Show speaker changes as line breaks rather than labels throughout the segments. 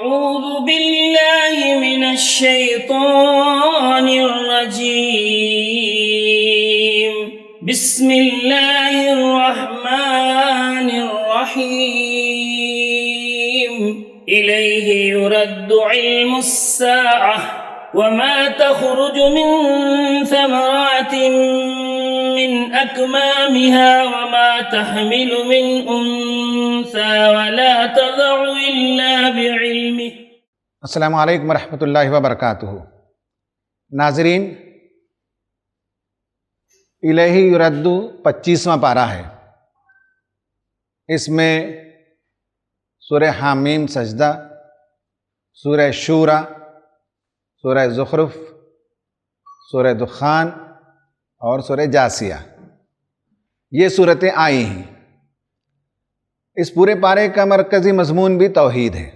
أعوذ بالله من الشيطان الرجيم. بسم الله الرحمن الرحيم. إليه يرد علم الساعة وما تخرج من ثمرات من أكمامها وما تحمل من أنثى ولا تضع إلا بعلمه.
السلام علیکم ورحمۃ اللہ وبرکاتہ. ناظرین، الہ یرد 25واں پارہ ہے. اس میں سورہ حامیم سجدہ، سورہ شورى، سورہ زخرف، سورہ دخان اور سورہ جاسیہ، یہ صورتیں آئی ہیں. اس پورے پارے کا مرکزی مضمون بھی توحید ہے.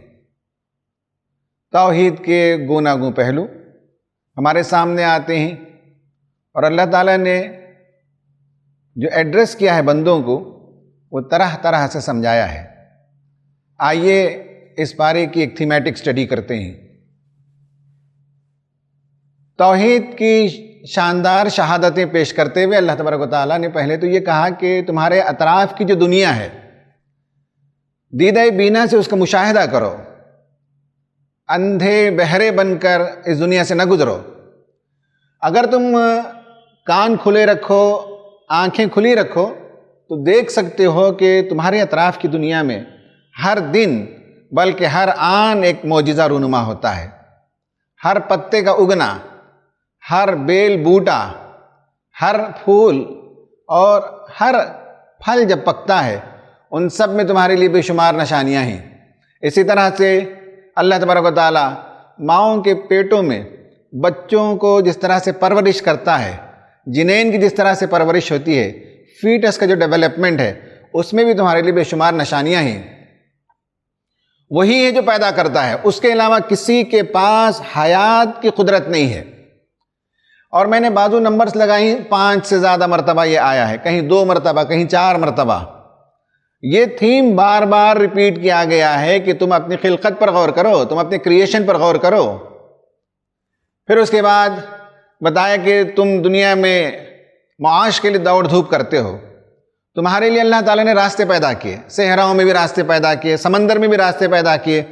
توحید کے گوناگوں پہلو ہمارے سامنے آتے ہیں، اور اللہ تعالیٰ نے جو ایڈریس کیا ہے بندوں کو، وہ طرح طرح سے سمجھایا ہے. آئیے اس پارے کی ایک تھیمیٹک سٹڈی کرتے ہیں. توحید کی شاندار شہادتیں پیش کرتے ہوئے اللہ تبارک و تعالیٰ نے پہلے تو یہ کہا کہ تمہارے اطراف کی جو دنیا ہے، دیدہ بینا سے اس کا مشاہدہ کرو، اندھے بہرے بن کر اس دنیا سے نہ گزرو. اگر تم کان کھلے رکھو، آنکھیں کھلی رکھو، تو دیکھ سکتے ہو کہ تمہارے اطراف کی دنیا میں ہر دن بلکہ ہر آن ایک معجزہ رونما ہوتا ہے. ہر پتے کا اگنا، ہر بیل بوٹا، ہر پھول اور ہر پھل جب پکتا ہے، ان سب میں تمہارے لیے بے شمار نشانیاں ہیں. اسی طرح سے اللہ تبارک و تعالیٰ ماؤں کے پیٹوں میں بچوں کو جس طرح سے پرورش کرتا ہے، جنین کی جس طرح سے پرورش ہوتی ہے، فیٹس کا جو ڈیولپمنٹ ہے، اس میں بھی تمہارے لیے بے شمار نشانیاں ہیں. وہی ہے جو پیدا کرتا ہے، اس کے علاوہ کسی کے پاس حیات کی قدرت نہیں ہے. اور میں نے بازو نمبرز لگائی، 5 سے زیادہ مرتبہ یہ آیا ہے، کہیں 2 مرتبہ، کہیں 4 مرتبہ. یہ تھیم بار بار ریپیٹ کیا گیا ہے کہ تم اپنی خلقت پر غور کرو، تم اپنے کریشن پر غور کرو. پھر اس کے بعد بتایا کہ تم دنیا میں معاش کے لیے دوڑ دھوپ کرتے ہو. تمہارے لیے اللہ تعالیٰ نے راستے پیدا کیے، صحراؤں میں بھی راستے پیدا کیے، سمندر میں بھی راستے پیدا کیے،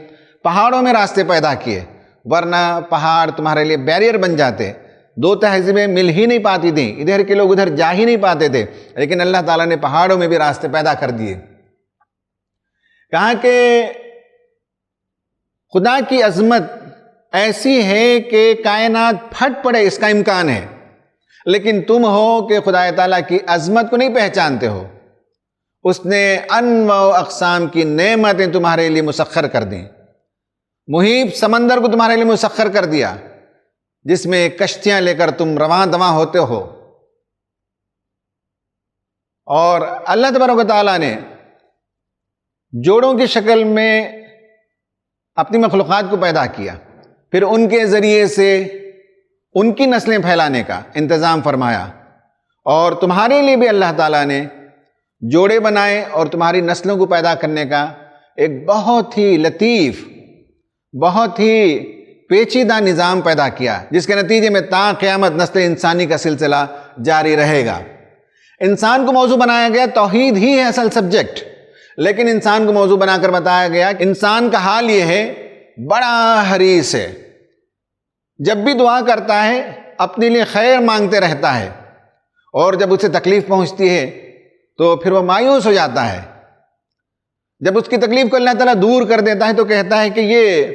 پہاڑوں میں راستے پیدا کیے، ورنہ پہاڑ تمہارے لیے بیریئر بن جاتے. 2 تہذیبیں مل ہی نہیں پاتی تھیں، ادھر کے لوگ ادھر جا ہی نہیں پاتے تھے، لیکن اللہ تعالیٰ نے پہاڑوں میں بھی راستے پیدا کر دیے. کہا کہ خدا کی عظمت ایسی ہے کہ کائنات پھٹ پڑے، اس کا امکان ہے، لیکن تم ہو کہ خدا تعالیٰ کی عظمت کو نہیں پہچانتے ہو. اس نے انواع و اقسام کی نعمتیں تمہارے لیے مسخر کر دیں. محیط سمندر کو تمہارے لیے مسخر کر دیا، جس میں کشتیاں لے کر تم رواں دواں ہوتے ہو. اور اللہ تبارک و تعالیٰ نے جوڑوں کی شکل میں اپنی مخلوقات کو پیدا کیا، پھر ان کے ذریعے سے ان کی نسلیں پھیلانے کا انتظام فرمایا. اور تمہارے لیے بھی اللہ تعالیٰ نے جوڑے بنائے اور تمہاری نسلوں کو پیدا کرنے کا ایک بہت ہی لطیف، بہت ہی پیچیدہ نظام پیدا کیا، جس کے نتیجے میں تا قیامت نسل انسانی کا سلسلہ جاری رہے گا. انسان کو موضوع بنایا گیا، توحید ہی ہے اصل سبجیکٹ، لیکن انسان کو موضوع بنا کر بتایا گیا کہ انسان کا حال یہ ہے، بڑا حریص ہے، جب بھی دعا کرتا ہے اپنے لیے خیر مانگتے رہتا ہے، اور جب اسے تکلیف پہنچتی ہے تو پھر وہ مایوس ہو جاتا ہے. جب اس کی تکلیف کو اللہ تعالیٰ دور کر دیتا ہے تو کہتا ہے کہ یہ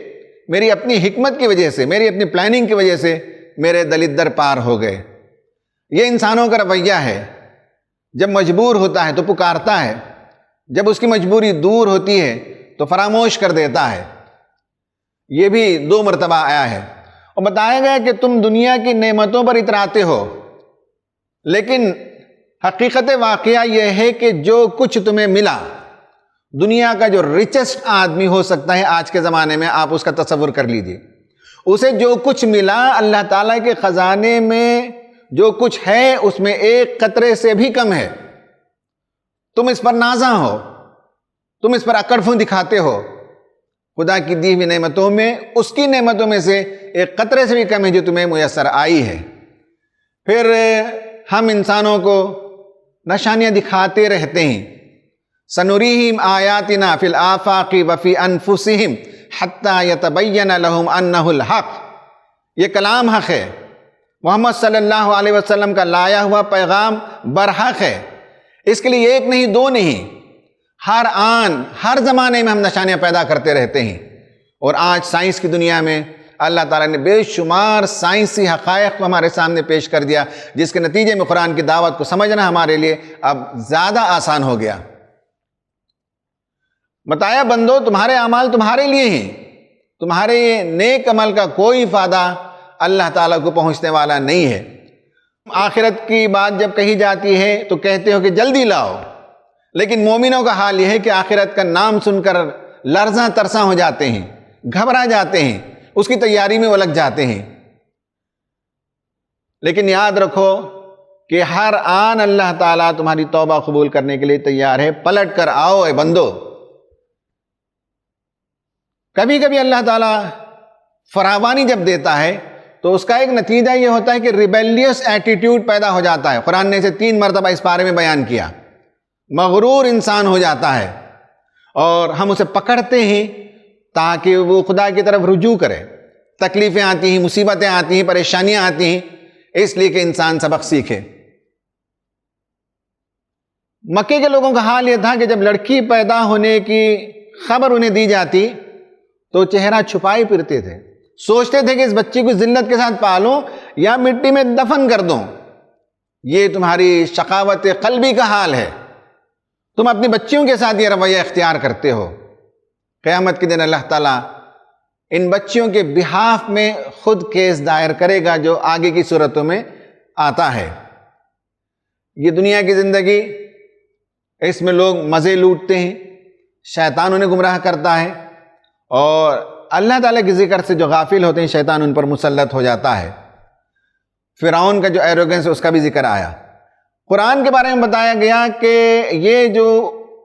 میری اپنی حکمت کی وجہ سے، میری اپنی پلاننگ کی وجہ سے میرے دلدر پار ہو گئے. یہ انسانوں کا رویہ ہے. جب مجبور ہوتا ہے تو پکارتا ہے، جب اس کی مجبوری دور ہوتی ہے تو فراموش کر دیتا ہے. یہ بھی 2 مرتبہ آیا ہے. اور بتایا گیا کہ تم دنیا کی نعمتوں پر اتراتے ہو، لیکن حقیقت واقعہ یہ ہے کہ جو کچھ تمہیں ملا، دنیا کا جو ریچسٹ آدمی ہو سکتا ہے آج کے زمانے میں، آپ اس کا تصور کر لیجئے، اسے جو کچھ ملا اللہ تعالیٰ کے خزانے میں جو کچھ ہے اس میں 1 قطرے سے بھی کم ہے. تم اس پر نازاں ہو، تم اس پر اکڑ فن دکھاتے ہو. خدا کی دی ہوئی نعمتوں میں اس کی نعمتوں میں سے ایک قطرے سے بھی کم ہے جو تمہیں میسر آئی ہے۔ پھر ہم انسانوں کو نشانیاں دکھاتے رہتے ہیں، سنریہم آیاتنا فی الآفاق وفی انفسہم حتی یتبین لہم انہ الحق۔ یہ کلام حق ہے، محمد صلی اللہ علیہ وسلم کا لایا ہوا پیغام برحق ہے۔ اس کے لیے ایک نہیں دو نہیں، ہر آن ہر زمانے میں ہم نشانیاں پیدا کرتے رہتے ہیں۔ اور آج سائنس کی دنیا میں اللہ تعالیٰ نے بے شمار سائنسی حقائق کو ہمارے سامنے پیش کر دیا، جس کے نتیجے میں قرآن کی دعوت کو سمجھنا ہمارے لیے اب زیادہ آسان ہو گیا۔ بتایا بندو تمہارے اعمال تمہارے لیے ہیں، تمہارے نیک عمل کا کوئی فائدہ اللہ تعالیٰ کو پہنچنے والا نہیں ہے۔ آخرت کی بات جب کہی جاتی ہے تو کہتے ہو کہ جلدی لاؤ، لیکن مومنوں کا حال یہ ہے کہ آخرت کا نام سن کر لرزاں ترساں ہو جاتے ہیں، گھبرا جاتے ہیں، اس کی تیاری میں وہ لگ جاتے ہیں۔ لیکن یاد رکھو کہ ہر آن اللہ تعالیٰ تمہاری توبہ قبول کرنے کے لیے تیار ہے۔ پلٹ کر آؤ اے بندو۔ کبھی کبھی اللہ تعالیٰ فراوانی جب دیتا ہے تو اس کا ایک نتیجہ یہ ہوتا ہے کہ ریبیلیس ایٹیٹیوڈ پیدا ہو جاتا ہے۔ قرآن نے اسے 3 مرتبہ اس بارے میں بیان کیا۔ مغرور انسان ہو جاتا ہے اور ہم اسے پکڑتے ہیں تاکہ وہ خدا کی طرف رجوع کرے۔ تکلیفیں آتی ہیں، مصیبتیں آتی ہیں، پریشانیاں آتی ہیں، اس لیے کہ انسان سبق سیکھے۔ مکے کے لوگوں کا حال یہ تھا کہ جب لڑکی پیدا ہونے کی خبر انہیں دی جاتی تو چہرہ چھپائے پھرتے تھے، سوچتے تھے کہ اس بچی کو ذلت کے ساتھ پالوں یا مٹی میں دفن کر دوں۔ یہ تمہاری شقاوت قلبی کا حال ہے، تم اپنی بچیوں کے ساتھ یہ رویہ اختیار کرتے ہو۔ قیامت کے دن اللہ تعالیٰ ان بچیوں کے بہاف میں خود کیس دائر کرے گا، جو آگے کی صورتوں میں آتا ہے۔ یہ دنیا کی زندگی، اس میں لوگ مزے لوٹتے ہیں، شیطان انہیں گمراہ کرتا ہے، اور اللہ تعالیٰ کے ذکر سے جو غافل ہوتے ہیں شیطان ان پر مسلط ہو جاتا ہے۔ فرعون کا جو ایروگنس ہے اس کا بھی ذکر آیا۔ قرآن کے بارے میں بتایا گیا کہ یہ جو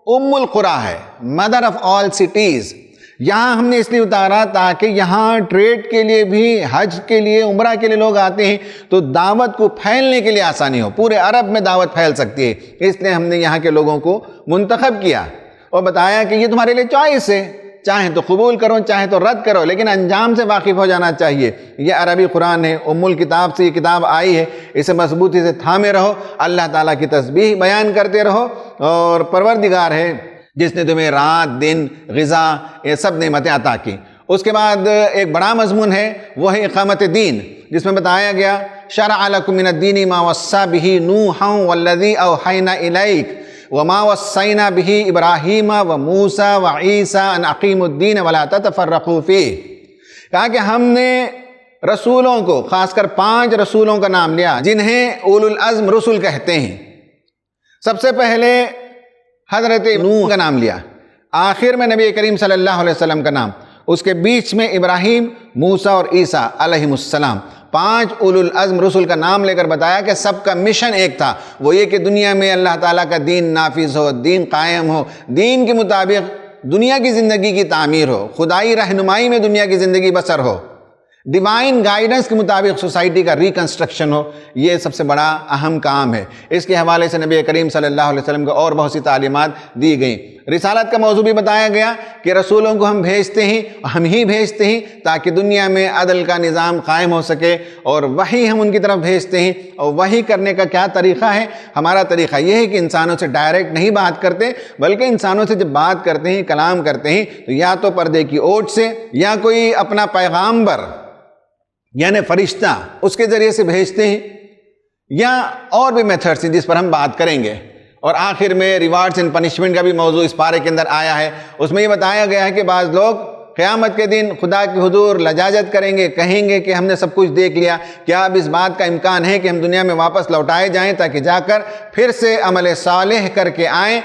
القریٰ ہے، مدر آف آل سٹیز، یہاں ہم نے اس لیے اتارا تاکہ یہاں ٹریڈ کے لیے بھی، حج کے لیے، عمرہ کے لیے لوگ آتے ہیں تو دعوت کو پھیلنے کے لیے آسانی ہو، پورے عرب میں دعوت پھیل سکتی ہے۔ اس لیے ہم نے یہاں کے لوگوں کو منتخب کیا اور بتایا کہ یہ تمہارے لیے چوائس ہے، چاہیں تو قبول کرو چاہیں تو رد کرو، لیکن انجام سے واقف ہو جانا چاہیے۔ یہ عربی قرآن ہے، الکتاب سے یہ کتاب آئی ہے، اسے مضبوطی سے تھامے رہو، اللہ تعالیٰ کی تسبیح بیان کرتے رہو، اور پروردگار ہے جس نے تمہیں رات دن غذا یہ سب نعمتیں عطا کی۔ اس کے بعد ایک بڑا مضمون ہے، وہ ہے اقامت دین، جس میں بتایا گیا شرع لکم من الدین ما وصی بہ نوحا والذی اوحینا الیک وما وصینا بہ ابراہیم وموسیٰ وعیسیٰ ان اقیموا الدین ولا تتفرقوا فیہ۔ کہا کہ ہم نے رسولوں کو، خاص کر 5 رسولوں کا نام لیا جنہیں اولو العزم رسل کہتے ہیں۔ سب سے پہلے حضرت نوح کا نام لیا، آخر میں نبی کریم صلی اللہ علیہ وسلم کا نام، اس کے بیچ میں ابراہیم، موسیٰ اور عیسیٰ علیہ السلام۔ 5 اولو العزم رسل کا نام لے کر بتایا کہ سب کا مشن ایک تھا، وہ یہ کہ دنیا میں اللہ تعالیٰ کا دین نافذ ہو، دین قائم ہو، دین کے مطابق دنیا کی زندگی کی تعمیر ہو، خدائی رہنمائی میں دنیا کی زندگی بسر ہو، ڈیوائن گائیڈنس کے مطابق سوسائٹی کا ریکنسٹرکشن ہو۔ یہ سب سے بڑا اہم کام ہے۔ اس کے حوالے سے نبی کریم صلی اللہ علیہ وسلم کو اور بہت سی تعلیمات دی گئیں۔ رسالت کا موضوع بھی بتایا گیا کہ رسولوں کو ہم بھیجتے ہیں، ہم ہی بھیجتے ہیں تاکہ دنیا میں عدل کا نظام قائم ہو سکے، اور وہی ہم ان کی طرف بھیجتے ہیں۔ اور وہی کرنے کا کیا طریقہ ہے؟ ہمارا طریقہ یہ ہے کہ انسانوں سے ڈائریکٹ نہیں بات کرتے، بلکہ انسانوں سے جب بات کرتے ہیں، کلام کرتے ہیں، تو یا تو پردے کی اوٹ سے، یا کوئی اپنا پیغامبر یعنی فرشتہ اس کے ذریعے سے بھیجتے ہیں، یا اور بھی میتھڈس ہیں جس پر ہم بات کریں گے۔ اور آخر میں ریوارڈز اینڈ پنشمنٹ کا بھی موضوع اس پارے کے اندر آیا ہے۔ اس میں یہ بتایا گیا ہے کہ بعض لوگ قیامت کے دن خدا کے حضور لجاجت کریں گے، کہیں گے کہ ہم نے سب کچھ دیکھ لیا، کیا اب اس بات کا امکان ہے کہ ہم دنیا میں واپس لوٹائے جائیں تاکہ جا کر پھر سے عمل صالح کر کے آئیں؟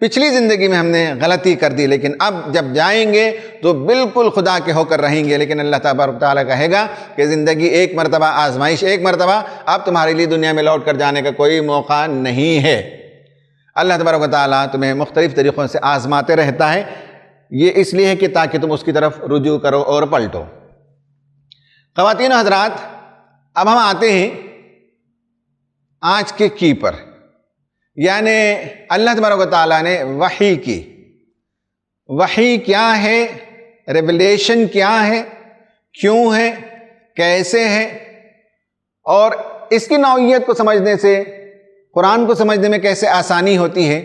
پچھلی زندگی میں ہم نے غلطی کر دی، لیکن اب جب جائیں گے تو بالکل خدا کے ہو کر رہیں گے۔ لیکن اللہ تبارک و تعالیٰ کہے گا کہ زندگی ایک مرتبہ، آزمائش ایک مرتبہ، اب تمہارے لیے دنیا میں لوٹ کر جانے کا کوئی موقع نہیں ہے۔ اللہ تبارک و تعالیٰ تمہیں مختلف طریقوں سے آزماتے رہتا ہے، یہ اس لیے ہے کہ تاکہ تم اس کی طرف رجوع کرو اور پلٹو۔ خواتین و حضرات، اب ہم آتے ہیں آج کے کی پر، یعنی اللہ تبارک و تعالیٰ نے وحی کی۔ وحی کیا ہے، ریویلیشن کیا ہے، کیوں ہے، کیسے ہے، اور اس کی نوعیت کو سمجھنے سے، قرآن کو سمجھنے میں کیسے آسانی ہوتی ہے،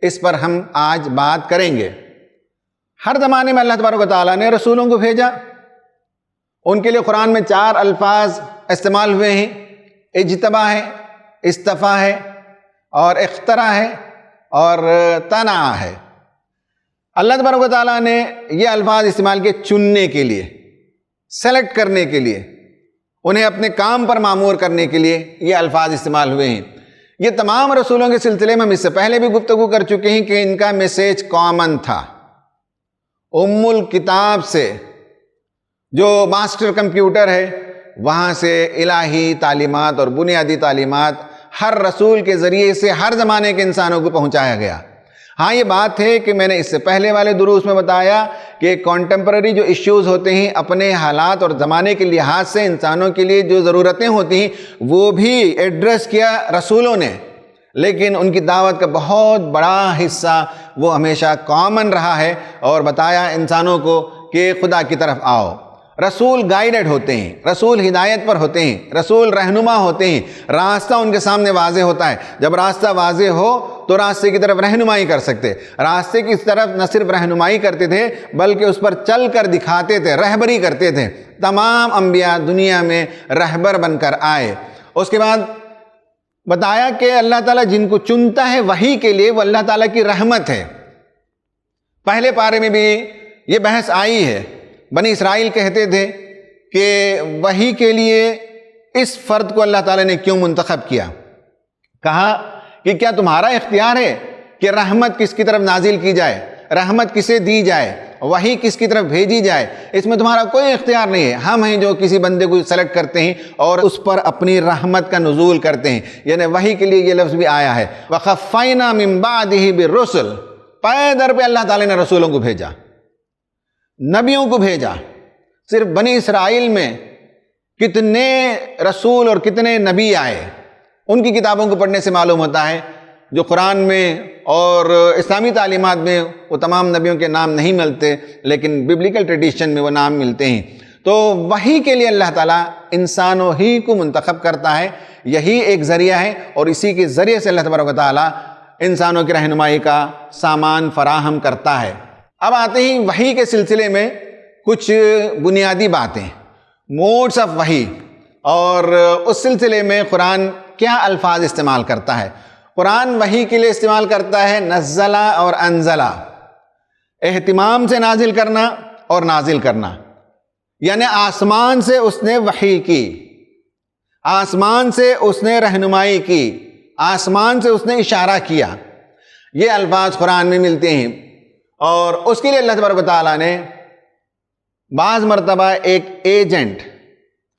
اس پر ہم آج بات کریں گے۔ ہر زمانے میں اللہ تبارک و تعالیٰ نے رسولوں کو بھیجا، ان کے لیے قرآن میں 4 الفاظ استعمال ہوئے ہیں، اجتبا ہے، استفا ہے، اور اخترا ہے، اور تنع ہے۔ اللہ تبارک و تعالیٰ نے یہ الفاظ استعمال کیے چننے کے لیے، سلیکٹ کرنے کے لیے، انہیں اپنے کام پر مامور کرنے کے لیے یہ الفاظ استعمال ہوئے ہیں۔ یہ تمام رسولوں کے سلسلے میں ہم اس سے پہلے بھی گفتگو کر چکے ہیں کہ ان کا میسیج کامن تھا۔ ام الکتاب سے، جو ماسٹر کمپیوٹر ہے، وہاں سے الہی تعلیمات اور بنیادی تعلیمات ہر رسول کے ذریعے سے ہر زمانے کے انسانوں کو پہنچایا گیا۔ ہاں، یہ بات ہے کہ میں نے اس سے پہلے والے دروس میں بتایا کہ کانٹمپرری جو ایشوز ہوتے ہیں، اپنے حالات اور زمانے کے لحاظ سے انسانوں کے لیے جو ضرورتیں ہوتی ہیں، وہ بھی ایڈریس کیا رسولوں نے، لیکن ان کی دعوت کا بہت بڑا حصہ وہ ہمیشہ کامن رہا ہے، اور بتایا انسانوں کو کہ خدا کی طرف آؤ۔ رسول گائیڈڈ ہوتے ہیں، رسول ہدایت پر ہوتے ہیں، رسول رہنما ہوتے ہیں، راستہ ان کے سامنے واضح ہوتا ہے۔ جب راستہ واضح ہو تو راستے کی طرف رہنمائی کر سکتے، راستے کی طرف نہ صرف رہنمائی کرتے تھے بلکہ اس پر چل کر دکھاتے تھے، رہبری کرتے تھے۔ تمام انبیاء دنیا میں رہبر بن کر آئے۔ اس کے بعد بتایا کہ اللہ تعالیٰ جن کو چنتا ہے وحی کے لیے، وہ اللہ تعالیٰ کی رحمت ہے۔ پہلے پارے میں بھی یہ بحث آئی ہے۔ بنی اسرائیل کہتے تھے کہ وحی کے لیے اس فرد کو اللہ تعالیٰ نے کیوں منتخب کیا؟ کہا کہ کیا تمہارا اختیار ہے کہ رحمت کس کی طرف نازل کی جائے، رحمت کسے دی جائے، وحی کس کی طرف بھیجی جائے؟ اس میں تمہارا کوئی اختیار نہیں ہے۔ ہم ہیں جو کسی بندے کو سلیکٹ کرتے ہیں اور اس پر اپنی رحمت کا نزول کرتے ہیں۔ یعنی وحی کے لیے یہ لفظ بھی آیا ہے، وَخَفَّيْنَا مِن بَعْدِهِ بِالرُّسُلِ۔ پائے در پہ اللہ تعالیٰ نے رسولوں کو بھیجا، نبیوں کو بھیجا۔ صرف بنی اسرائیل میں کتنے رسول اور کتنے نبی آئے، ان کی کتابوں کو پڑھنے سے معلوم ہوتا ہے۔ جو قرآن میں اور اسلامی تعلیمات میں وہ تمام نبیوں کے نام نہیں ملتے، لیکن ببلیکل ٹریڈیشن میں وہ نام ملتے ہیں۔ تو وحی کے لیے اللہ تعالیٰ انسانوں ہی کو منتخب کرتا ہے، یہی ایک ذریعہ ہے، اور اسی کے ذریعے سے اللہ تبارک و تعالیٰ انسانوں کی رہنمائی کا سامان فراہم کرتا ہے۔ اب آتے ہیں وحی کے سلسلے میں کچھ بنیادی باتیں، موڈس آف وحی، اور اس سلسلے میں قرآن کیا الفاظ استعمال کرتا ہے۔ قرآن وحی کے لیے استعمال کرتا ہے نزلہ اور انزلہ، اہتمام سے نازل کرنا اور نازل کرنا، یعنی آسمان سے اس نے وحی کی، آسمان سے اس نے رہنمائی کی، آسمان سے اس نے اشارہ کیا۔ یہ الفاظ قرآن میں ملتے ہیں، اور اس کے لیے اللہ تبارک و تعالیٰ نے بعض مرتبہ ایک ایجنٹ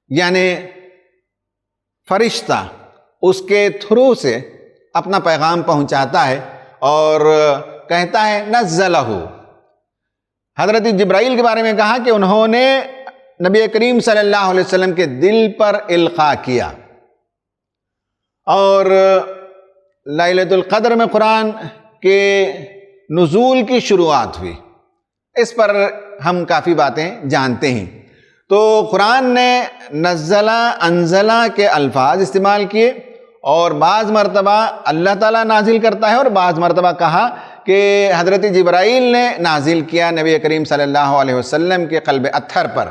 یعنی فرشتہ اس کے تھرو سے اپنا پیغام پہنچاتا ہے اور کہتا ہے نزلہ۔ حضرت جبرائیل کے بارے میں کہا کہ انہوں نے نبی کریم صلی اللہ علیہ وسلم کے دل پر القاء کیا، اور لیلۃ القدر میں قرآن کے نزول کی شروعات ہوئی۔ اس پر ہم کافی باتیں جانتے ہیں۔ تو قرآن نے نزلہ انزلہ کے الفاظ استعمال کیے، اور بعض مرتبہ اللہ تعالیٰ نازل کرتا ہے، اور بعض مرتبہ کہا کہ حضرت جبرائیل نے نازل کیا نبی کریم صلی اللہ علیہ وسلم کے قلب اطہر پر۔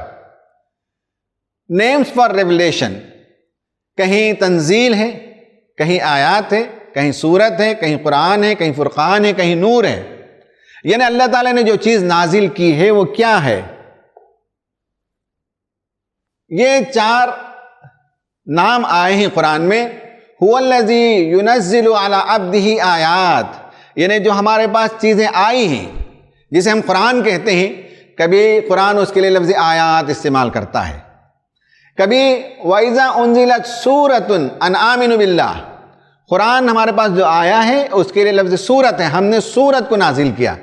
نیمز فار ریویلیشن، کہیں تنزیل ہے، کہیں آیات ہے، کہیں سورت ہے، کہیں قرآن ہے، کہیں فرقان ہے، کہیں نور ہے۔ یعنی اللہ تعالیٰ نے جو چیز نازل کی ہے وہ کیا ہے؟ یہ 4 نام آئے ہیں قرآن میں۔ هو الذی ينزل على عبده آیات، یعنی جو ہمارے پاس چیزیں آئی ہیں جسے ہم قرآن کہتے ہیں، کبھی قرآن اس کے لیے لفظ آیات استعمال کرتا ہے، کبھی وَإِذَا أُنزِلَتْ سُورَةٌ أَنْ آمِنُوا بِاللَّهِ، قرآن ہمارے پاس جو آیا ہے اس کے لیے لفظ سورت ہے، ہم نے سورت کو نازل کیا۔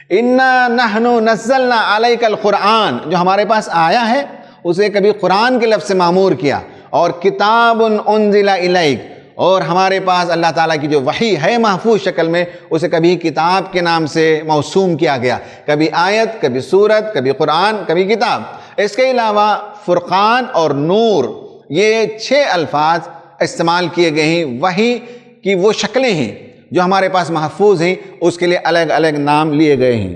انا نحنو نزلنا علیک القرآن، جو ہمارے پاس آیا ہے اسے کبھی قرآن کے لفظ سے معمور کیا، اور کتاب انزل الیک، اور ہمارے پاس اللہ تعالیٰ کی جو وحی ہے محفوظ شکل میں اسے کبھی کتاب کے نام سے موسوم کیا گیا، کبھی آیت، کبھی سورت، کبھی قرآن، کبھی کتاب۔ اس کے علاوہ فرقان اور نور، یہ 6 الفاظ استعمال کیے گئے ہیں۔ وحی کی وہ شکلیں ہیں جو ہمارے پاس محفوظ ہیں، اس کے لیے الگ الگ نام لیے گئے ہیں۔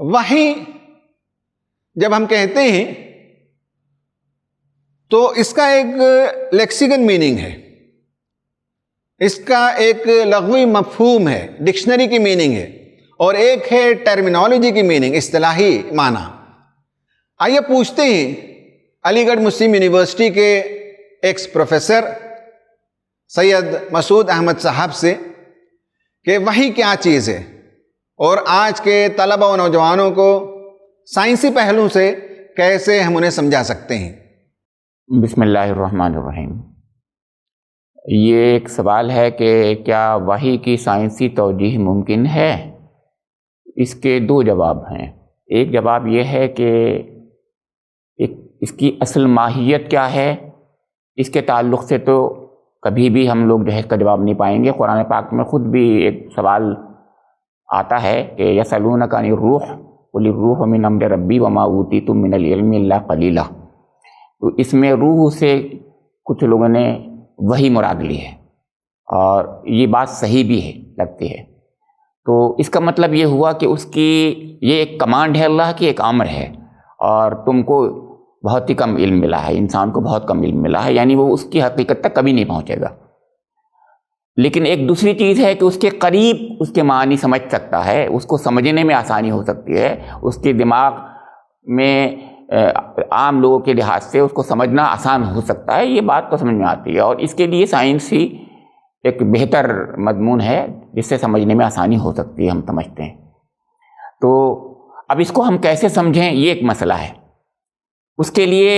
وحی جب ہم کہتے ہیں تو اس کا ایک لیکسیکن میننگ ہے، اس کا ایک لغوی مفہوم ہے، ڈکشنری کی میننگ ہے، اور ایک ہے ٹرمینالوجی کی میننگ، اصطلاحی معنی۔ آئیے پوچھتے ہیں علی گڑھ مسلم یونیورسٹی کے ایکس پروفیسر سید مسعود احمد صاحب سے کہ وحی کیا چیز ہے، اور آج کے طلبہ و نوجوانوں کو سائنسی پہلو سے کیسے ہم انہیں سمجھا سکتے ہیں۔
بسم اللہ الرحمن الرحیم۔ یہ ایک سوال ہے کہ کیا وحی کی سائنسی توجیہ ممکن ہے؟ اس کے 2 جواب ہیں۔ ایک جواب یہ ہے کہ اس کی اصل ماہیت کیا ہے، اس کے تعلق سے تو کبھی بھی ہم لوگ جو ہے اس کا جواب نہیں پائیں گے۔ قرآن پاک میں خود بھی ایک سوال آتا ہے کہ یسألونک عن الروح قل الروح من امر ربی وما اوتیتم من العلم الا قلیلا۔ تو اس میں روح سے کچھ لوگوں نے وہی مراد لی ہے، اور یہ بات صحیح بھی ہے، لگتی ہے۔ تو اس کا مطلب یہ ہوا کہ اس کی یہ ایک کمانڈ ہے، اللہ کی ایک امر ہے، اور تم کو بہت ہی کم علم ملا ہے، انسان کو بہت کم علم ملا ہے، یعنی وہ اس کی حقیقت تک کبھی نہیں پہنچے گا۔ لیکن ایک دوسری چیز ہے کہ اس کے قریب اس کے معنی سمجھ سکتا ہے، اس کو سمجھنے میں آسانی ہو سکتی ہے، اس کے دماغ میں عام لوگوں کے لحاظ سے اس کو سمجھنا آسان ہو سکتا ہے، یہ بات تو سمجھ میں آتی ہے، اور اس کے لیے سائنس ہی ایک بہتر مضمون ہے جس سے سمجھنے میں آسانی ہو سکتی ہے، ہم سمجھتے ہیں۔ تو اب اس کو ہم کیسے سمجھیں، یہ ایک مسئلہ ہے۔ اس کے لیے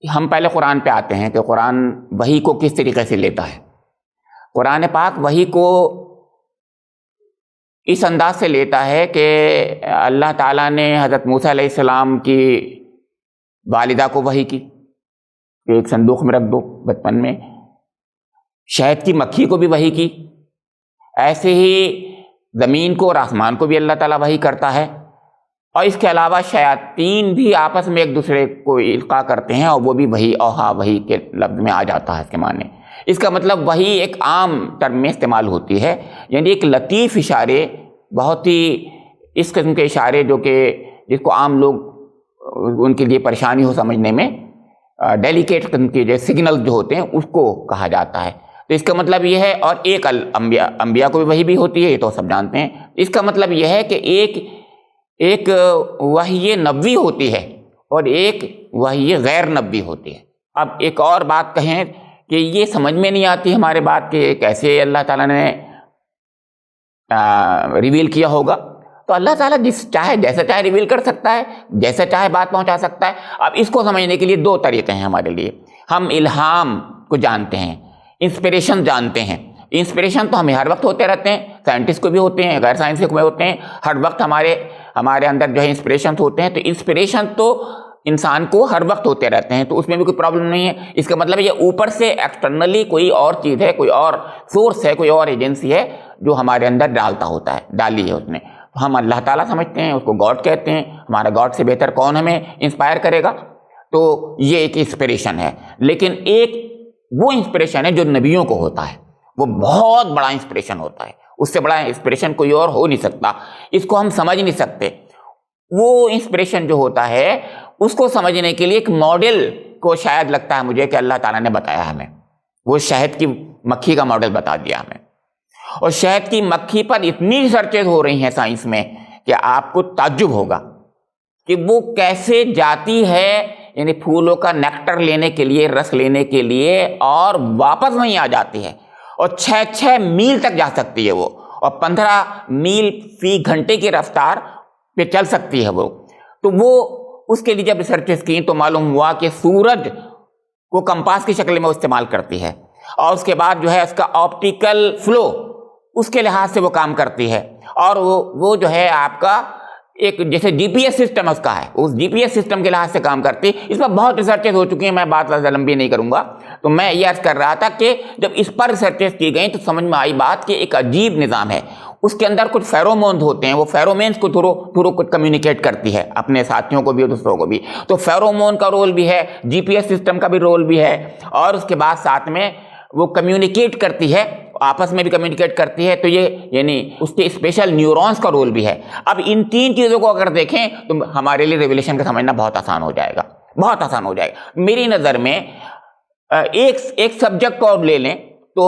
ہم پہلے قرآن پہ آتے ہیں کہ قرآن وحی کو کس طریقے سے لیتا ہے۔ قرآن پاک وحی کو اس انداز سے لیتا ہے کہ اللہ تعالیٰ نے حضرت موسیٰ علیہ السلام کی والدہ کو وحی کی کہ ایک صندوق میں رکھ دو بچپن میں، شہد کی مکھی کو بھی وحی کی، ایسے ہی زمین کو اور آسمان کو بھی اللہ تعالیٰ وحی کرتا ہے، اور اس کے علاوہ شیاطین بھی آپس میں ایک دوسرے کو القاء کرتے ہیں، اور وہ بھی وحی اوحا وحی کے لفظ میں آ جاتا ہے اس کے معنی۔ اس کا مطلب وحی ایک عام ٹرم میں استعمال ہوتی ہے، یعنی ایک لطیف اشارے، بہت ہی اس قسم کے اشارے جو کہ جس کو عام لوگ ان کے لیے پریشانی ہو سمجھنے میں، ڈیلیکیٹ قسم کے جو سگنل جو ہوتے ہیں اس کو کہا جاتا ہے۔ تو اس کا مطلب یہ ہے، اور ایک انبیاء کو بھی وحی بھی ہوتی ہے، یہ تو سب جانتے ہیں۔ اس کا مطلب یہ ہے کہ ایک وحی نبوی ہوتی ہے اور ایک وحی غیر نبوی ہوتی ہے۔ اب ایک اور بات کہیں کہ یہ سمجھ میں نہیں آتی ہمارے بات کہ کیسے اللہ تعالیٰ نے ریویل کیا ہوگا، تو اللہ تعالیٰ جیسا چاہے ریویل کر سکتا ہے، جیسا چاہے بات پہنچا سکتا ہے۔ اب اس کو سمجھنے کے لیے 2 طریقے ہیں ہمارے لیے۔ ہم الہام کو جانتے ہیں، انسپریشن جانتے ہیں۔ انسپریشن تو ہمیں ہر وقت ہوتے رہتے ہیں، سائنٹسٹ کو بھی ہوتے ہیں، غیر سائنسی کو بھی ہوتے ہیں، ہر وقت ہمارے اندر جو ہے انسپریشن ہوتے ہیں۔ تو انسپریشن تو انسان کو ہر وقت ہوتے رہتے ہیں، تو اس میں بھی کوئی پرابلم نہیں ہے۔ اس کا مطلب یہ اوپر سے ایکسٹرنلی کوئی اور چیز ہے، کوئی اور سورس ہے، کوئی اور ایجنسی ہے جو ہمارے اندر ڈالتا ہوتا ہے، ڈالی ہے اس نے۔ ہم اللہ تعالیٰ سمجھتے ہیں، اس کو گاڈ کہتے ہیں، ہمارا گاڈ سے بہتر کون ہمیں انسپائر کرے گا؟ تو یہ ایک انسپریشن ہے۔ لیکن ایک وہ انسپریشن ہے جو نبیوں کو ہوتا ہے، وہ بہت بڑا انسپریشن ہوتا ہے، اس سے بڑا انسپریشن کوئی اور ہو نہیں سکتا، اس کو ہم سمجھ نہیں سکتے۔ وہ انسپریشن جو ہوتا ہے اس کو سمجھنے کے لیے ایک ماڈل کو شاید لگتا ہے مجھے کہ اللہ تعالیٰ نے بتایا ہمیں، وہ شہد کی مکھی کا ماڈل بتا دیا ہمیں، اور شہد کی مکھی پر اتنی ریسرچز ہو رہی ہیں سائنس میں کہ آپ کو تعجب ہوگا کہ وہ کیسے جاتی ہے، یعنی پھولوں کا نیکٹر لینے کے لیے، رس لینے کے لیے، اور واپس نہیں آ جاتی ہے، اور 6 میل تک جا سکتی ہے وہ، اور 15 میل فی گھنٹے کی رفتار پہ چل سکتی ہے وہ۔ تو وہ اس کے لیے جب ریسرچز کی تو معلوم ہوا کہ سورج کو کمپاس کی شکل میں وہ استعمال کرتی ہے، اور اس کے بعد جو ہے اس کا آپٹیکل فلو اس کے لحاظ سے وہ کام کرتی ہے، اور وہ جو ہے آپ کا ایک جیسے جی پی ایس سسٹم اس کا ہے، اس جی پی ایس سسٹم کے لحاظ سے کام کرتی ہے۔ اس پر بہت ریسرچز ہو چکی ہیں، میں بات لمبی نہیں کروں گا۔ تو میں یہ عرض کر رہا تھا کہ جب اس پر ریسرچز کی گئیں تو سمجھ میں آئی بات کہ ایک عجیب نظام ہے، اس کے اندر کچھ فیرومونز ہوتے ہیں، وہ فیرومینز کو تھرو کچھ کمیونیکیٹ کرتی ہے اپنے ساتھیوں کو بھی اور دوسروں کو بھی۔ تو فیرومون کا رول بھی ہے، جی پی ایس سسٹم کا بھی رول بھی ہے، اور اس کے بعد ساتھ میں وہ کمیونیکیٹ کرتی ہے، آپس میں بھی کمیونیکیٹ کرتی ہے۔ تو یہ یعنی اس کے اسپیشل نیورونز کا رول بھی ہے۔ اب ان تین چیزوں کو اگر دیکھیں تو ہمارے لیے ریولیشن کا سمجھنا بہت آسان ہو جائے گا، بہت آسان ہو جائے گا۔ میری نظر میں ایک سبجیکٹ اور لے لیں تو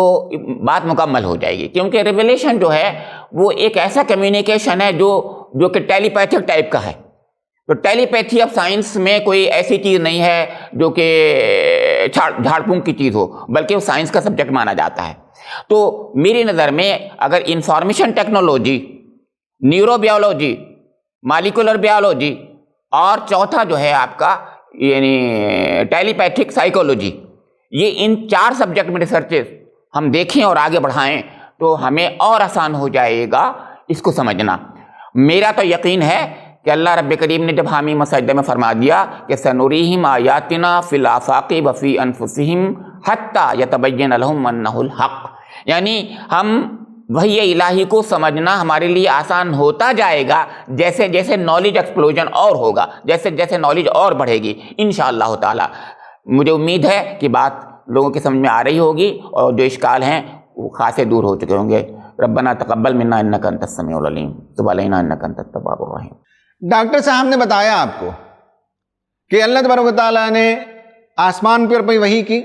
بات مکمل ہو جائے گی، کیونکہ ریولیشن جو ہے وہ ایک ایسا کمیونیکیشن ہے جو کہ ٹیلی پیتھک ٹائپ کا ہے۔ تو ٹیلی پیتھی آف سائنس میں کوئی ایسی چیز نہیں ہے جو کہ جھاڑ پھونک کی چیز ہو، بلکہ وہ سائنس کا سبجیکٹ مانا جاتا ہے۔ تو میری نظر میں اگر information technology, neuro biology, molecular biology, اور چوتھا جو ہے آپ کا یعنی ٹیلی پیتھک سائیکولوجی، یہ ان 4 سبجیکٹ میں ریسرچز ہم دیکھیں اور آگے بڑھائیں تو ہمیں اور آسان ہو جائے گا اس کو سمجھنا۔ میرا تو یقین ہے کہ اللہ رب کریم نے جب حامی مسجدہ میں فرما دیا کہ سنوریہم آیاتنا فی الآفاق وفی انفسہم حتی یتبین لہم انہ الحق، یعنی ہم وحی الہی کو سمجھنا ہمارے لیے آسان ہوتا جائے گا جیسے جیسے نالج ایکسپلوژن اور ہوگا، جیسے جیسے نالج اور بڑھے گی انشاءاللہ تعالی۔ مجھے امید ہے کہ بات لوگوں کی سمجھ میں آ رہی ہوگی اور جو اشکال ہیں وہ خاصے دور ہو چکے ہوں گے۔ ربنا تقبل منا انک انت السمیع العلیم تب علینا انک انت التواب الرحیم۔
ڈاکٹر صاحب نے بتایا آپ کو کہ اللہ تبارک و تعالیٰ نے آسمان پر بھی وحی کی،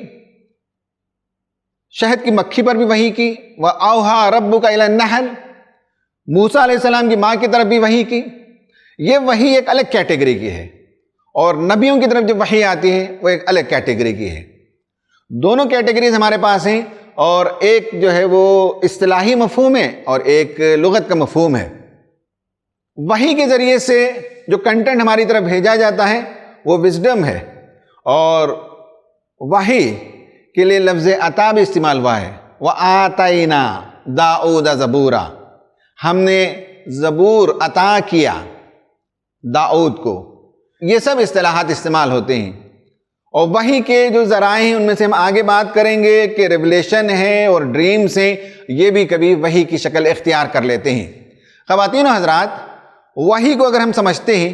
شہد کی مکھی پر بھی وحی کی، وَأَوْحَىٰ رَبُّكَ إِلَى النَّحْلِ، موسیٰ علیہ السلام کی ماں کی طرف بھی وحی کی۔ یہ وحی ایک الگ کیٹیگری کی ہے، اور نبیوں کی طرف جو وحی آتی ہے وہ ایک الگ کیٹیگری کی ہے۔ دونوں کیٹیگریز ہمارے پاس ہیں، اور ایک جو ہے وہ اصطلاحی مفہوم ہے اور ایک لغت کا مفہوم ہے۔ وحی کے ذریعے سے جو کنٹینٹ ہماری طرف بھیجا جاتا ہے وہ وزڈم ہے، اور وحی کے لیے لفظ عطا بھی استعمال ہوا ہے، وَآتَيْنَا دَاؤُدَ زَبُورًا، ہم نے زبور عطا کیا داؤد کو۔ یہ سب اصطلاحات استعمال ہوتے ہیں، اور وحی کے جو ذرائع ہیں ان میں سے ہم آگے بات کریں گے کہ ریولیشن ہے اور ڈریمز ہیں، یہ بھی کبھی وحی کی شکل اختیار کر لیتے ہیں۔ خواتین و حضرات، وحی کو اگر ہم سمجھتے ہیں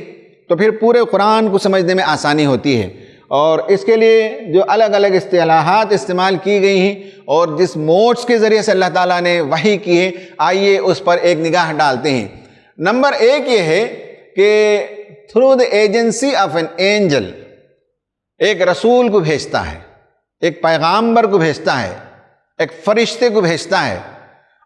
تو پھر پورے قرآن کو سمجھنے میں آسانی ہوتی ہے، اور اس کے لیے جو الگ الگ اصطلاحات استعمال کی گئی ہیں اور جس موڈز کے ذریعے سے اللہ تعالیٰ نے وحی کی ہے، آئیے اس پر ایک نگاہ ڈالتے ہیں۔ نمبر 1 یہ ہے کہ through the agency of an angel, ایک رسول کو بھیجتا ہے، ایک پیغامبر کو بھیجتا ہے، ایک فرشتے کو بھیجتا ہے،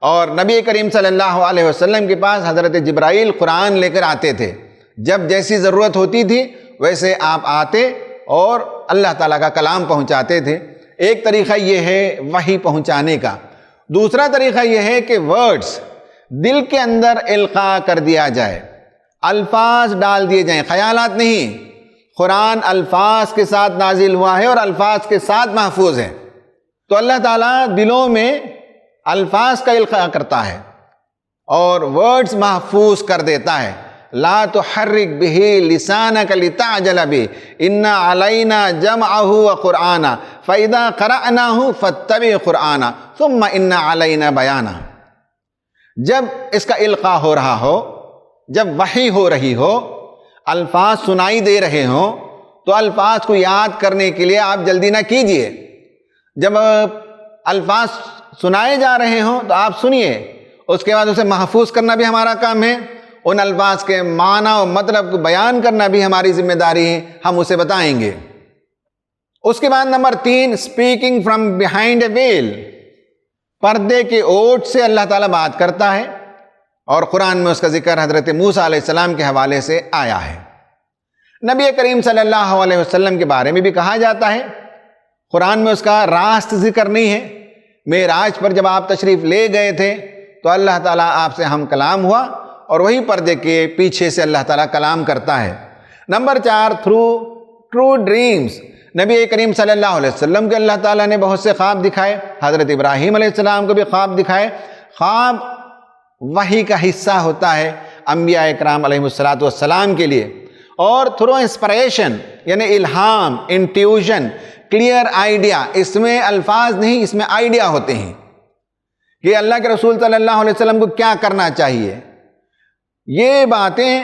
اور نبی کریم صلی اللہ علیہ وسلم کے پاس حضرت جبرائیل قرآن لے کر آتے تھے۔ جب جیسی ضرورت ہوتی تھی ویسے آپ آتے اور اللہ تعالیٰ کا کلام پہنچاتے تھے۔ ایک طریقہ یہ ہے وحی پہنچانے کا۔ دوسرا طریقہ یہ ہے کہ ورڈز دل کے اندر القاء کر دیا جائے، الفاظ ڈال دیے جائیں، خیالات نہیں۔ قرآن الفاظ کے ساتھ نازل ہوا ہے اور الفاظ کے ساتھ محفوظ ہے، تو اللہ تعالیٰ دلوں میں الفاظ کا القاء کرتا ہے اور ورڈز محفوظ کر دیتا ہے۔ لا تحرک بہ لسانک لتعجل بہ ان علینا جمعہ وقرآنہ فاذا قرأناہ فاتبع قرآنہ ثم ان علینا بیانہ۔ جب اس کا القاء ہو رہا ہو، جب وحی ہو رہی ہو، الفاظ سنائی دے رہے ہوں، تو الفاظ کو یاد کرنے کے لیے آپ جلدی نہ کیجئے۔ جب الفاظ سنائے جا رہے ہوں تو آپ سنیے، اس کے بعد اسے محفوظ کرنا بھی ہمارا کام ہے، ان الفاظ کے معنی و مطلب کو بیان کرنا بھی ہماری ذمہ داری ہے، ہم اسے بتائیں گے۔ اس کے بعد number 3، speaking from behind a veil, پردے کے اوٹ سے اللہ تعالیٰ بات کرتا ہے، اور قرآن میں اس کا ذکر حضرت موسیٰ علیہ السلام کے حوالے سے آیا ہے۔ نبی کریم صلی اللہ علیہ وسلم کے بارے میں بھی کہا جاتا ہے، قرآن میں اس کا راست ذکر نہیں ہے۔ معراج پر جب آپ تشریف لے گئے تھے تو اللہ تعالیٰ آپ سے ہم کلام ہوا، اور وہی پردے کے پیچھے سے اللہ تعالیٰ کلام کرتا ہے۔ نمبر 4، تھرو ٹرو ڈریمز، نبی کریم صلی اللہ علیہ وسلم کے اللہ تعالیٰ نے بہت سے خواب دکھائے، حضرت ابراہیم علیہ السلام کو بھی خواب دکھائے۔ خواب وحی کا حصہ ہوتا ہے انبیاء اکرام علیہ الصلوۃ والسلام کے لیے. اور تھرو انسپریشن یعنی الہام، انٹیوژن، کلیئر آئیڈیا، اس میں الفاظ نہیں، اس میں آئیڈیا ہوتے ہیں کہ اللہ کے رسول صلی اللہ علیہ وسلم کو کیا کرنا چاہیے. یہ باتیں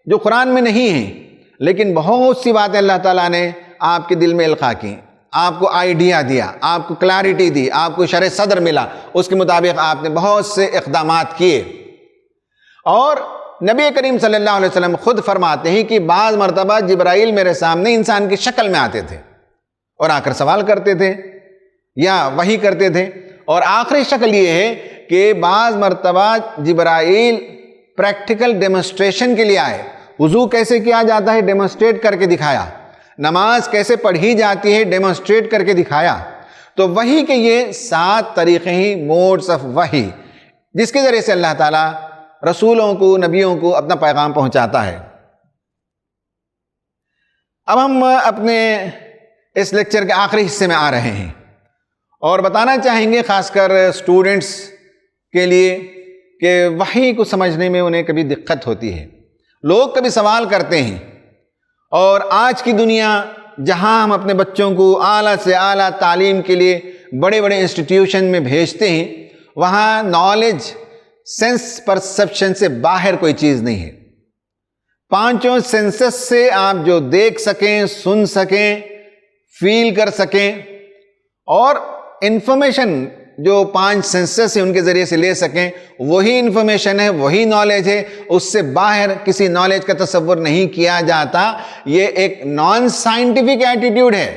جو قرآن میں نہیں ہیں، لیکن بہت سی باتیں اللہ تعالیٰ نے آپ کے دل میں القاء کی، آپ کو آئیڈیا دیا، آپ کو کلیئرٹی دی، آپ کو شرح صدر ملا، اس کے مطابق آپ نے بہت سے اقدامات کیے. اور نبی کریم صلی اللہ علیہ وسلم خود فرماتے ہیں کہ بعض مرتبہ جبرائیل میرے سامنے انسان کی شکل میں آتے تھے اور آ کر سوال کرتے تھے یا وحی کرتے تھے. اور آخری شکل یہ ہے کہ بعض مرتبہ جبرائیل پریکٹیکل ڈیمونسٹریشن کے لیے آئے. وضو کیسے کیا جاتا ہے ڈیمونسٹریٹ کر کے دکھایا، نماز کیسے پڑھی جاتی ہے ڈیمونسٹریٹ کر کے دکھایا. تو وحی کے یہ 7 طریقے ہیں، موڈز آف وحی، جس کے ذریعے سے اللہ تعالیٰ رسولوں کو، نبیوں کو اپنا پیغام پہنچاتا ہے. اب ہم اپنے اس لیکچر کے آخری حصے میں آ رہے ہیں اور بتانا چاہیں گے خاص کر اسٹوڈنٹس کے لیے کہ وحی کو سمجھنے میں انہیں کبھی دقت ہوتی ہے. لوگ کبھی سوال کرتے ہیں، اور آج کی دنیا جہاں ہم اپنے بچوں کو اعلیٰ سے اعلیٰ تعلیم کے لیے بڑے بڑے انسٹیٹیوشن میں بھیجتے ہیں، وہاں نالج سینس پرسپشن سے باہر کوئی چیز نہیں ہے. 5 سینسز سے آپ جو دیکھ سکیں، سن سکیں، فیل کر سکیں، اور انفارمیشن جو 5 سینسز ہیں ان کے ذریعے سے لے سکیں، وہی انفارمیشن ہے، وہی نالج ہے. اس سے باہر کسی نالج کا تصور نہیں کیا جاتا. یہ ایک نان سائنٹیفک ایٹیٹیوڈ ہے.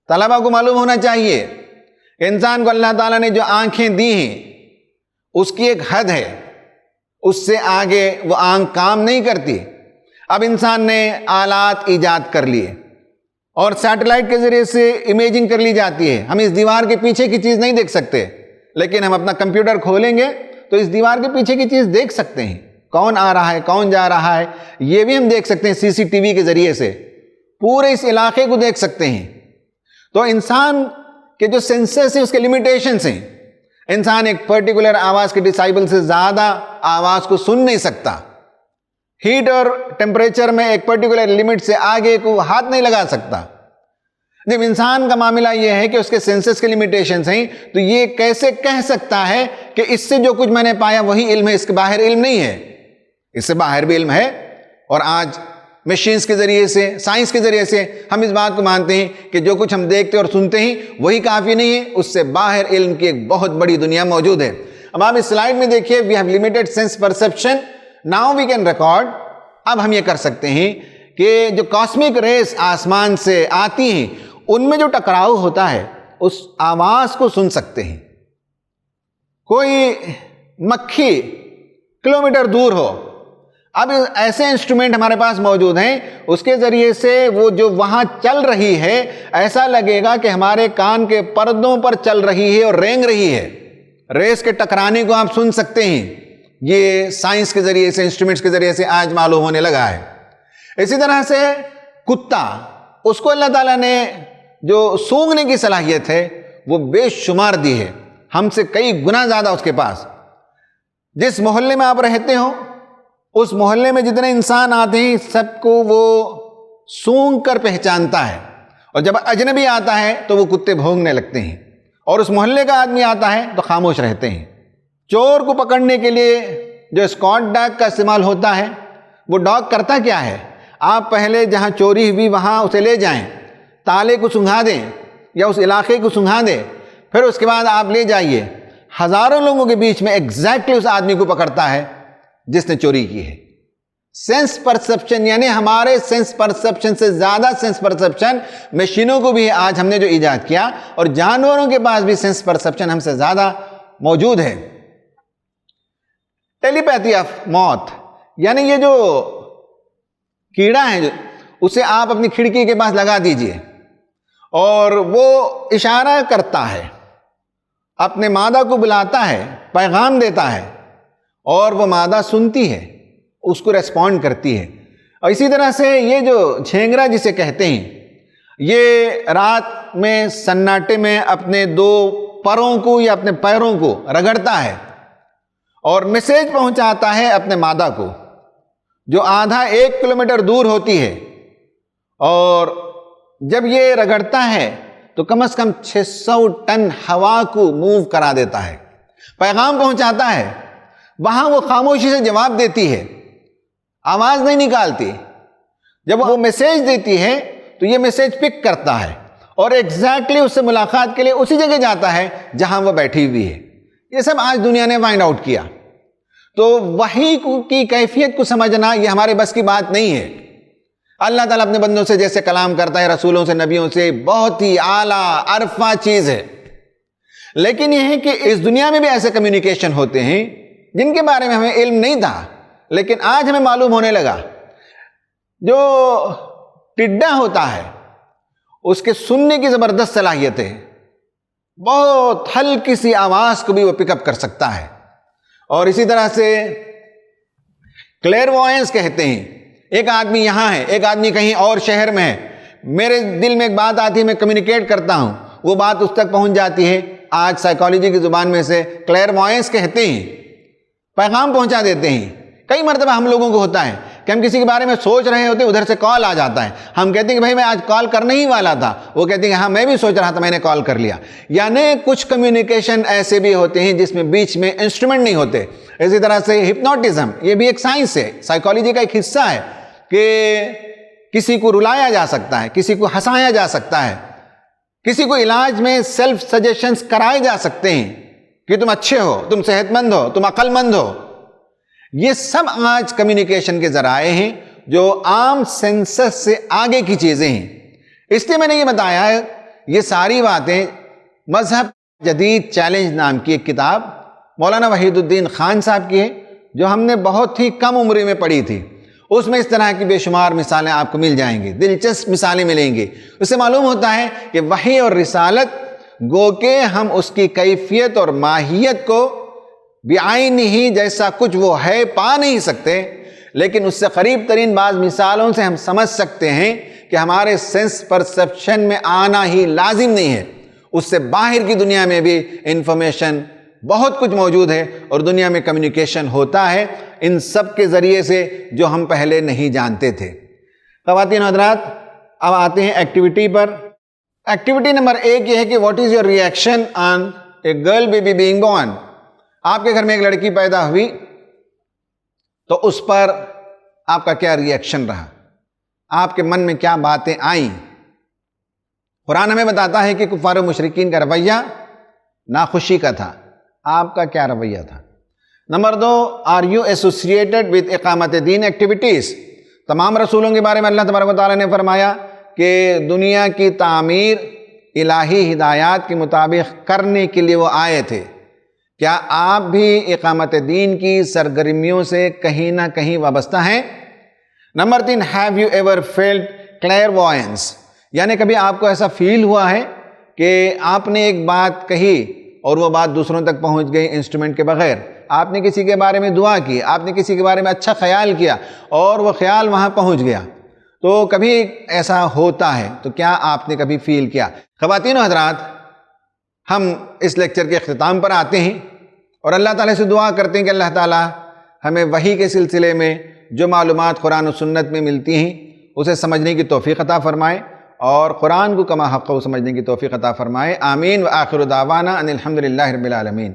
طلبہ کو معلوم ہونا چاہیے انسان کو اللہ تعالیٰ نے جو آنکھیں دی ہیں اس کی ایک حد ہے، اس سے آگے وہ آنکھ کام نہیں کرتی. اب انسان نے آلات ایجاد کر لیے اور سیٹلائٹ کے ذریعے سے امیجنگ کر لی جاتی ہے. ہم اس دیوار کے پیچھے کی چیز نہیں دیکھ سکتے، لیکن ہم اپنا کمپیوٹر کھولیں گے تو اس دیوار کے پیچھے کی چیز دیکھ سکتے ہیں، کون آ رہا ہے، کون جا رہا ہے. یہ بھی ہم دیکھ سکتے ہیں CCTV کے ذریعے سے، پورے اس علاقے کو دیکھ سکتے ہیں. تو انسان کے جو سینسز ہیں اس کے لیمیٹیشنز ہیں. انسان ایک پرٹیکولر آواز کے ڈیسائبل سے زیادہ آواز کو سن نہیں سکتا. ہیٹ اور ٹیمپریچر میں ایک پرٹیکولر لمٹ سے آگے کو ہاتھ نہیں لگا سکتا. جب انسان کا معاملہ یہ ہے کہ اس کے سینسز کے لیمیٹیشنز ہیں، تو یہ کیسے کہہ سکتا ہے کہ اس سے جو کچھ میں نے پایا وہی علم ہے، اس کے باہر علم نہیں ہے؟ اس سے باہر بھی علم ہے. اور آج مشینز کے ذریعے سے، سائنس کے ذریعے سے ہم اس بات کو مانتے ہیں کہ جو کچھ ہم دیکھتے اور سنتے ہیں وہی کافی نہیں ہے، اس سے باہر علم کی ایک بہت بڑی دنیا موجود ہے. اب آپ اس سلائیڈ میں دیکھیے، we have limited sense perception, now we can record. اب ہم یہ کر سکتے ہیں کہ جو کاسمک ریز آسمان سے آتی ہیں ان میں جو ٹکراؤ ہوتا ہے اس آواز کو سن سکتے ہیں. کوئی مکھی کلومیٹر دور ہو، اب ایسے انسٹرومنٹ ہمارے پاس موجود ہیں، اس کے ذریعے سے وہ جو وہاں چل رہی ہے ایسا لگے گا کہ ہمارے کان کے پردوں پر چل رہی ہے اور رینگ رہی ہے. ریس کے ٹکرانے کو آپ سن سکتے ہیں. یہ سائنس کے ذریعے سے، انسٹرومنٹس کے ذریعے سے آج معلوم ہونے لگا ہے. اسی طرح سے کتا، اس کو اللہ تعالیٰ نے جو سونگنے کی صلاحیت ہے وہ بے شمار دی ہے، ہم سے کئی گنا زیادہ اس کے پاس. جس محلے میں آپ رہتے ہو اس محلے میں جتنے انسان آتے ہیں سب کو وہ سونگ کر پہچانتا ہے، اور جب اجنبی آتا ہے تو وہ کتے بھونگنے لگتے ہیں، اور اس محلے کا آدمی آتا ہے تو خاموش رہتے ہیں. چور کو پکڑنے کے لیے جو اسکاٹ ڈاگ کا استعمال ہوتا ہے، وہ ڈاگ کرتا کیا ہے؟ آپ پہلے جہاں چوری ہوئی وہاں اسے لے جائیں، تالے کو سنگھا دیں یا اس علاقے کو سنگھا دیں، پھر اس کے بعد آپ لے جائیے، ہزاروں لوگوں کے بیچ میں ایگزیکٹلی اس آدمی کو پکڑتا ہے جس نے چوری کی ہے. سینس پرسپشن، یعنی ہمارے سینس پرسپشن سے زیادہ سینس پرسپشن مشینوں کو بھی ہے آج ہم نے جو ایجاد کیا، اور جانوروں کے پاس بھی سینس پرسپشن ہم سے زیادہ موجود ہے. ٹیلی پیتھی آف موت، یعنی یہ جو کیڑا ہے اسے آپ اپنی کھڑکی کے پاس لگا دیجئے اور وہ اشارہ کرتا ہے، اپنے مادہ کو بلاتا ہے، پیغام دیتا ہے، اور وہ مادہ سنتی ہے، اس کو ریسپونڈ کرتی ہے. اور اسی طرح سے یہ جو جھینگرا جسے کہتے ہیں، یہ رات میں سناٹے میں اپنے 2 پروں کو یا اپنے پیروں کو رگڑتا ہے اور میسیج پہنچاتا ہے اپنے مادہ کو جو آدھا 1 کلومیٹر دور ہوتی ہے، اور جب یہ رگڑتا ہے تو کم از کم 600 ٹن ہوا کو موو کرا دیتا ہے، پیغام پہنچاتا ہے۔ وہاں وہ خاموشی سے جواب دیتی ہے، آواز نہیں نکالتی۔ جب وہ میسیج دیتی ہے تو یہ میسیج پک کرتا ہے اور ایگزیکٹلی اس سے ملاقات کے لیے اسی جگہ جاتا ہے جہاں وہ بیٹھی ہوئی ہے۔ یہ سب آج دنیا نے فائنڈ آؤٹ کیا۔ تو وحی کی کیفیت کو سمجھنا یہ ہمارے بس کی بات نہیں ہے۔ اللہ تعالیٰ اپنے بندوں سے جیسے کلام کرتا ہے، رسولوں سے، نبیوں سے، بہت ہی اعلیٰ عرفہ چیز ہے۔ لیکن یہ ہے کہ اس دنیا میں بھی ایسے کمیونیکیشن ہوتے ہیں جن کے بارے میں ہمیں علم نہیں تھا، لیکن آج ہمیں معلوم ہونے لگا۔ جو ٹڈا ہوتا ہے اس کے سننے کی زبردست صلاحیت ہے، بہت ہلکی سی آواز کو بھی وہ پک اپ کر سکتا ہے۔ اور اسی طرح سے کلیئر وائنس کہتے ہیں، ایک آدمی یہاں ہے، ایک آدمی کہیں اور شہر میں ہے، میرے دل میں ایک بات آتی ہے، میں کمیونیکیٹ کرتا ہوں، وہ بات اس تک پہنچ جاتی ہے۔ آج سائیکالوجی کی زبان میں سے کلیئر وائنس کہتے ہیں، پیغام پہنچا دیتے ہیں۔ کئی مرتبہ ہم لوگوں کو ہوتا ہے کہ ہم کسی کے بارے میں سوچ رہے ہوتے ہیں، ادھر سے کال آ جاتا ہے، ہم کہتے ہیں کہ بھائی میں آج کال کرنے ہی والا تھا، وہ کہتے ہیں کہ ہاں میں بھی سوچ رہا تھا، میں نے کال کر لیا۔ یعنی کچھ کمیونیکیشن ایسے بھی ہوتے ہیں جس میں بیچ میں انسٹرومنٹ نہیں ہوتے۔ اسی طرح سے ہپنوٹزم، یہ بھی ایک سائنس ہے، سائیکالوجی کا ایک حصہ ہے کہ کسی کو رلایا جا سکتا ہے، کسی کو ہنسایا جا سکتا ہے، کسی کو علاج میں سیلف سجیشنز کرائے جا سکتے ہیں کہ تم اچھے ہو، تم صحت مند ہو، تم عقل مند ہو۔ یہ سب آج کمیونیکیشن کے ذرائع ہیں جو عام سینسس سے آگے کی چیزیں ہیں۔ اس لیے میں نے یہ بتایا ہے، یہ ساری باتیں مذہب جدید چیلنج نام کی ایک کتاب مولانا وحید الدین خان صاحب کی ہے، جو ہم نے بہت ہی کم عمری میں پڑھی تھی۔ اس میں اس طرح کی بے شمار مثالیں آپ کو مل جائیں گی، دلچسپ مثالیں ملیں گی۔ اس سے معلوم ہوتا ہے کہ وحی اور رسالت گو کہ ہم اس کی کیفیت اور ماہیت کو بعین ہی جیسا کچھ وہ ہے پا نہیں سکتے، لیکن اس سے قریب ترین بعض مثالوں سے ہم سمجھ سکتے ہیں کہ ہمارے سینس پرسپشن میں آنا ہی لازم نہیں ہے، اس سے باہر کی دنیا میں بھی انفارمیشن بہت کچھ موجود ہے، اور دنیا میں کمیونیکیشن ہوتا ہے ان سب کے ذریعے سے جو ہم پہلے نہیں جانتے تھے۔ خواتین و حضرات، اب آتے ہیں ایکٹیویٹی پر۔ ایکٹیویٹی نمبر 1 یہ ہے کہ what is your reaction on a girl baby being born. آپ کے گھر میں ایک لڑکی پیدا ہوئی تو اس پر آپ کا کیا ریئیکشن رہا، آپ کے من میں کیا باتیں آئیں۔ قرآن ہمیں بتاتا ہے کہ کفار و مشرکین کا رویہ ناخوشی کا تھا، آپ کا کیا رویہ تھا۔ Number 2، are you associated with اقامت دین ایکٹیویٹیز۔ تمام رسولوں کے بارے میں اللہ تبارک و تعالیٰ نے فرمایا کہ دنیا کی تعمیر الہی ہدایات کے مطابق کرنے کے لیے وہ آئے تھے۔ کیا آپ بھی اقامت دین کی سرگرمیوں سے کہیں نہ کہیں وابستہ ہیں؟ Number 3، have you ever field clear wines, یعنی کبھی آپ کو ایسا فیل ہوا ہے کہ آپ نے ایک بات کہی اور وہ بات دوسروں تک پہنچ گئی انسٹرومنٹ کے بغیر؟ آپ نے کسی کے بارے میں دعا کی، آپ نے کسی کے بارے میں اچھا خیال کیا اور وہ خیال وہاں پہنچ گیا، تو کبھی ایسا ہوتا ہے، تو کیا آپ نے کبھی فیل کیا؟ خواتین و حضرات، ہم اس لیکچر کے اختتام پر آتے ہیں اور اللہ تعالیٰ سے دعا کرتے ہیں کہ اللہ تعالیٰ ہمیں وحی کے سلسلے میں جو معلومات قرآن و سنت میں ملتی ہیں اسے سمجھنے کی توفیق عطا فرمائے، اور قرآن کو کما حق سمجھنے کی توفیق عطا فرمائے۔ آمین۔ وآخر دعوانا ان الحمدللہ رب العالمین۔